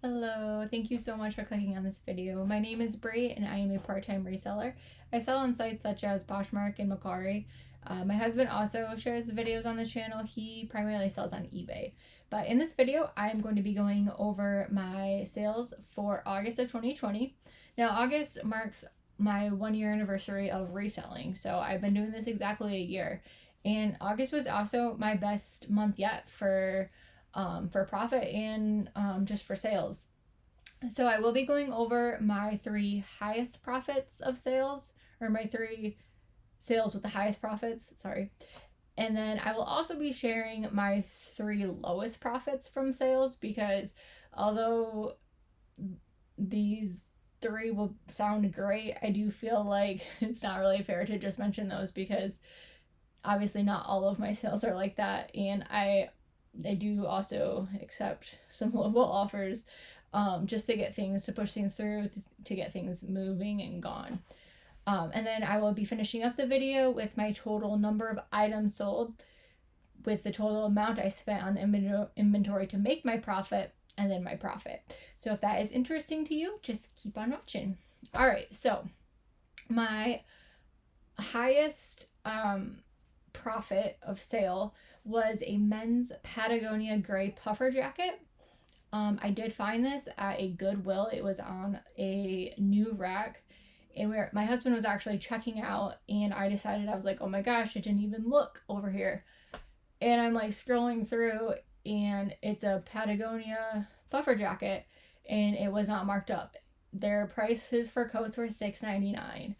Hello, thank you so much for clicking on this video. My name is Brie and I am a part-time reseller. I sell on sites such as Poshmark and Macari. My husband also shares videos on this channel. He primarily sells on eBay. But in this video, I'm going to be going over my sales for August of 2020. Now, August marks my 1 year anniversary of reselling. So I've been doing this exactly a year. And August was also my best month yet for profit and just for sales. So I will be going over my 3 highest profits of sales, or my 3 sales with the highest profits, sorry. And then I will also be sharing my 3 lowest profits from sales, because although these 3 will sound great, I do feel like it's not really fair to just mention those, because obviously not all of my sales are like that, and I do also accept some lowball offers, just to get things, to push things through, to get things moving and gone. And then I will be finishing up the video with my total number of items sold, with the total amount I spent on the inventory to make my profit, and then my profit. So if that is interesting to you, just keep on watching. All right, so my highest profit of sale was a men's Patagonia gray puffer jacket. I did find this at a Goodwill. It was on a new rack, and my husband was actually checking out, and I decided, I was like, oh my gosh, it didn't even look over here. And I'm like scrolling through, and it's a Patagonia puffer jacket, and it was not marked up. Their prices for coats were $6.99.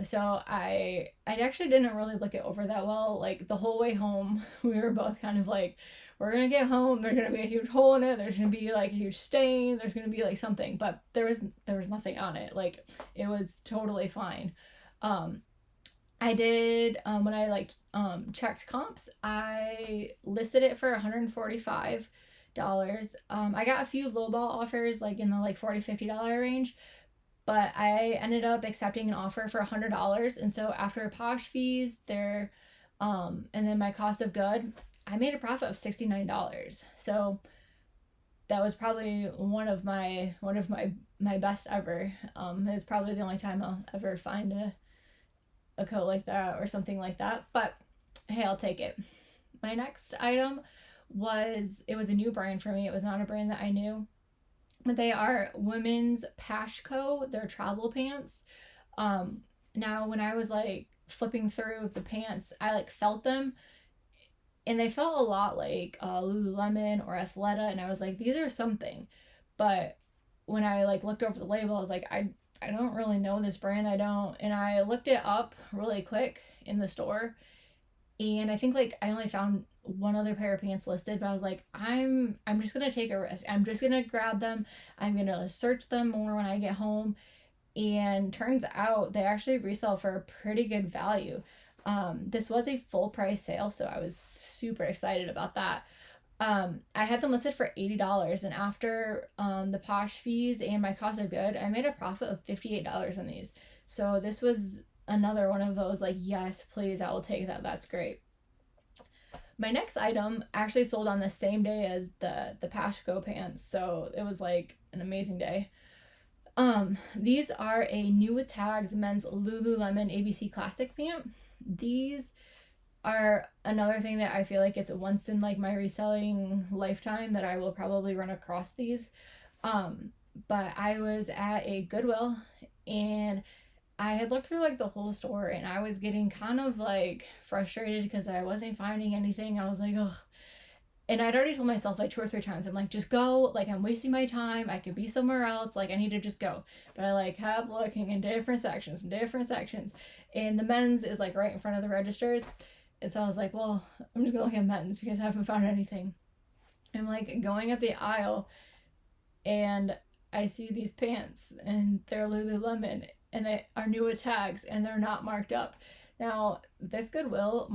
So I actually didn't really look it over that well. Like the whole way home, we were both kind of like, we're gonna get home, there's gonna be a huge hole in it, there's gonna be like a huge stain, there's gonna be like something, but there was nothing on it. Like it was totally fine. I did, when I checked comps, I listed it for $145. I got a few lowball offers, like in the $40-$50 range, but I ended up accepting an offer for $100. And so after Posh fees, and then my cost of good, I made a profit of $69. So that was probably one of my best ever. It's probably the only time I'll ever find a coat like that or something like that. But hey, I'll take it. My next item it was a new brand for me. It was not a brand that I knew. But they are women's Pashco. They're travel pants. Now when I was flipping through the pants, I felt them, and they felt a lot like Lululemon or Athleta, and I was like, these are something. But when I looked over the label, I was like, I don't really know this brand. I don't. And I looked it up really quick in the store, and I think I only found one other pair of pants listed, but I was like, I'm just gonna take a risk. I'm just gonna grab them. I'm gonna search them more when I get home. And turns out they actually resell for a pretty good value. This was a full price sale, so I was super excited about that. I had them listed for $80, and after the Posh fees and my cost of good, I made a profit of $58 on these. So this was another one of those yes, please, I will take that. That's great. My next item actually sold on the same day as the Pashco pants, so it was an amazing day. These are a new with tags men's Lululemon ABC Classic pant. These are another thing that I feel like it's once in my reselling lifetime that I will probably run across these. But I was at a Goodwill, and I had looked through the whole store, and I was getting kind of frustrated because I wasn't finding anything. I was like, ugh. And I'd already told myself 2 or 3 times, I'm like, just go, I'm wasting my time, I could be somewhere else, I need to just go. But I kept looking in different sections, and the men's is right in front of the registers. And so I was like, well, I'm just gonna look at men's because I haven't found anything. I'm going up the aisle, and I see these pants, and they're Lululemon, and they are new with tags, and they're not marked up. Now, this Goodwill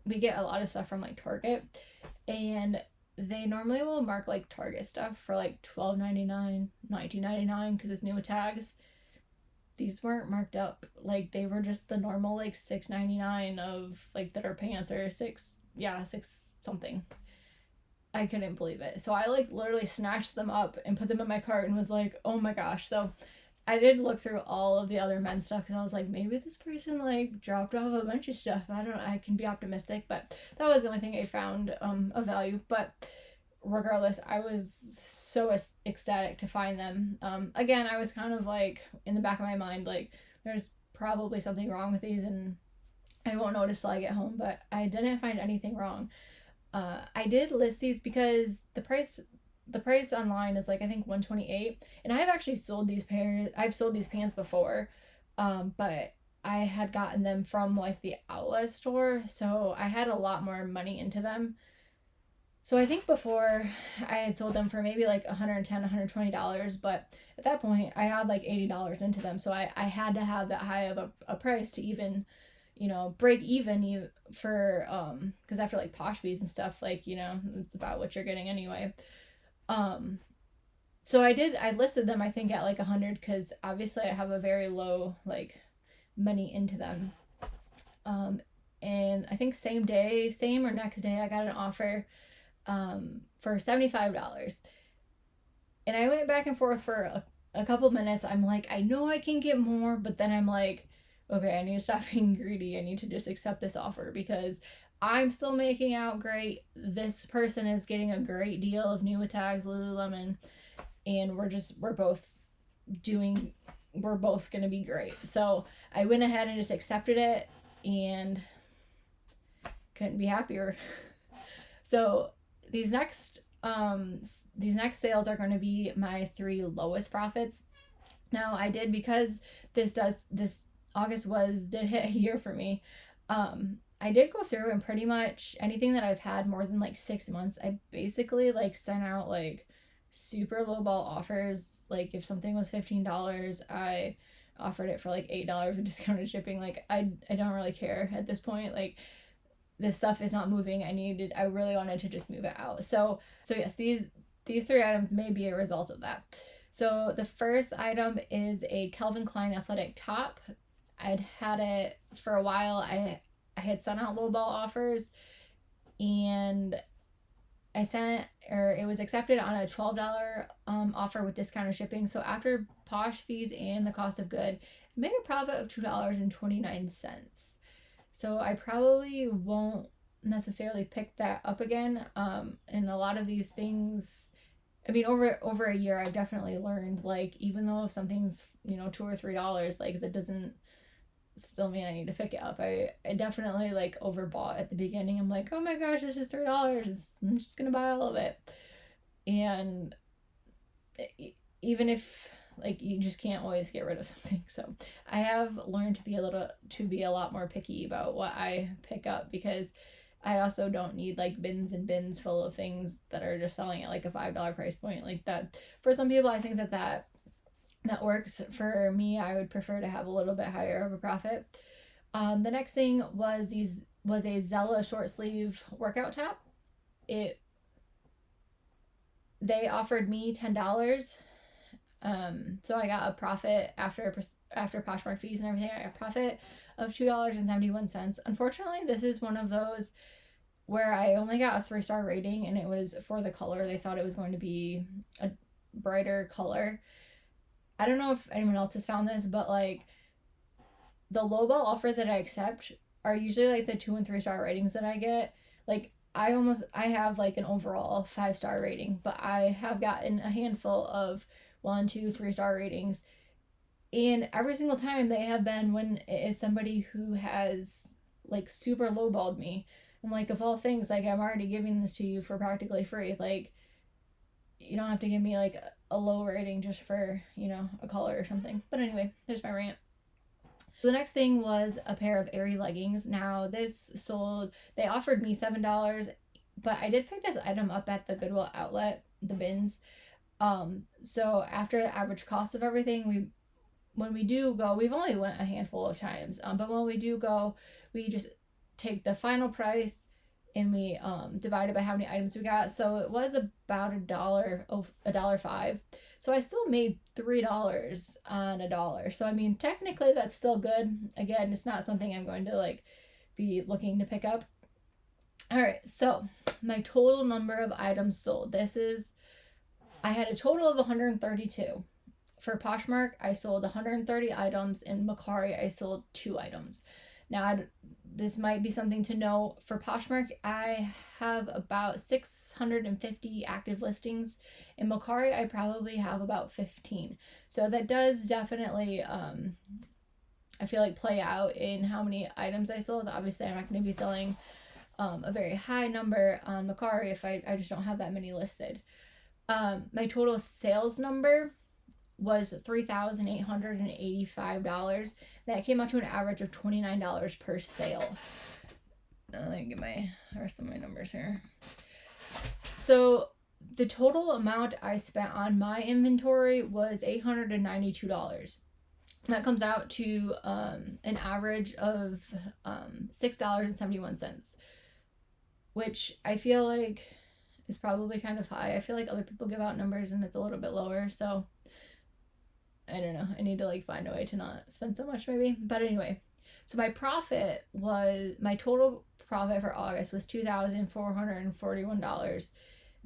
we get a lot of stuff from Target, and they normally will mark Target stuff for $12.99, $19.99 because it's new with tags. These weren't marked up. They were just the normal $6.99 of that are pants, or six something. I couldn't believe it. So I like literally snatched them up and put them in my cart and was like, oh my gosh. So I did look through all of the other men's stuff because I was like, maybe this person like dropped off a bunch of stuff. I don't know. I can be optimistic, but that was the only thing I found of value. But regardless, I was so ecstatic to find them. Again, I was kind of like in the back of my mind, like there's probably something wrong with these and I won't notice till I get home, but I didn't find anything wrong. I did list these because the price online is like I think 128, and I've actually sold these pairs. I've sold these pants before, but I had gotten them from like the outlet store, so I had a lot more money into them. So I think before I had sold them for maybe like $110, $120, but at that point I had like $80 into them, so I had to have that high of a price to even break even for because after like Posh fees and stuff, like it's about what you're getting anyway. So I listed them I think at like 100 because obviously I have a very low like money into them. And I think same or next day I got an offer for $75, and I went back and forth for a couple minutes. I'm like, I know I can get more, but then I'm like, okay, I need to stop being greedy. I need to just accept this offer because I'm still making out great. This person is getting a great deal of new tags, Lululemon, and we're both going to be great. So I went ahead and just accepted it and couldn't be happier. So these next sales are going to be my 3 lowest profits. Now I did, because this August did hit a year for me. I did go through and pretty much anything that I've had more than like 6 months, I basically like sent out like super low ball offers. Like if something was $15, I offered it for like $8 with discounted shipping. Like I don't really care at this point. Like this stuff is not moving. I really wanted to just move it out. So yes, these 3 items may be a result of that. So the first item is a Calvin Klein athletic top. I'd had it for a while. I had sent out low ball offers, and it was accepted on a $12 offer with discounted shipping. So after Posh fees and the cost of good, I made a profit of $2.29. So I probably won't necessarily pick that up again. And a lot of these things, I mean, over a year, I've definitely learned, like, even though if something's, $2 or $3, like, that doesn't still mean I need to pick it up. I definitely, like, overbought at the beginning. I'm like, oh my gosh, this is $3. I'm just going to buy all of it. And even if, like, you just can't always get rid of something. So I have learned to be a lot more picky about what I pick up, because I also don't need like bins and bins full of things that are just selling at like a $5 price point like that. For some people, I think that works. For me, I would prefer to have a little bit higher of a profit. The next thing was a Zella short sleeve workout top. They offered me $10. So I got a profit after Poshmark fees and everything. I got a profit of $2.71. Unfortunately, this is one of those where I only got a 3-star rating, and it was for the color. They thought it was going to be a brighter color. I don't know if anyone else has found this, but like the lowball offers that I accept are usually like the 2 and 3-star ratings that I get. Like I have like an overall 5-star rating, but I have gotten a handful of 1, 2, 3-star ratings, and every single time they have been when it is somebody who has like super lowballed me. I'm like, of all things, like, I'm already giving this to you for practically free. Like, you don't have to give me like a low rating just for a color or something. But anyway, there's my rant. The next thing was a pair of Aerie leggings. Now this sold, they offered me $7, but I did pick this item up at the Goodwill outlet, the bins. So after the average cost of everything, when we do go, we've only went a handful of times, but when we do go, we just take the final price and we divide it by how many items we got. So it was about $1.05. So I still made $3 on $1. So I mean, technically that's still good. Again, it's not something I'm going to like be looking to pick up. All right, so my total number of items sold. I had a total of 132. For Poshmark, I sold 130 items. In Macari, I sold 2 items. Now, this might be something to know. For Poshmark, I have about 650 active listings. In Macari, I probably have about 15. So that does definitely, I feel like, play out in how many items I sold. Obviously, I'm not going to be selling a very high number on Macari if I just don't have that many listed. My total sales number was $3,885. That came out to an average of $29 per sale. Let me get the rest of my numbers here. So the total amount I spent on my inventory was $892. That comes out to an average of $6.71, which I feel like is probably kind of high. I feel like other people give out numbers and it's a little bit lower, so I don't know. I need to find a way to not spend so much maybe. But anyway, so my total profit for August was $2,441.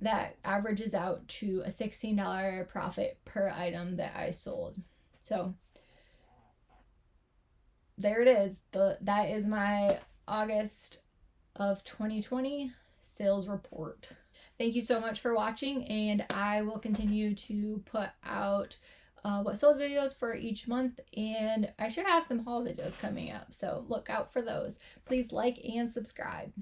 That averages out to a $16 profit per item that I sold. So there it is. That is my August of 2020 sales report. Thank you so much for watching, and I will continue to put out what sold videos for each month, and I should have some haul videos coming up, so look out for those. Please like and subscribe.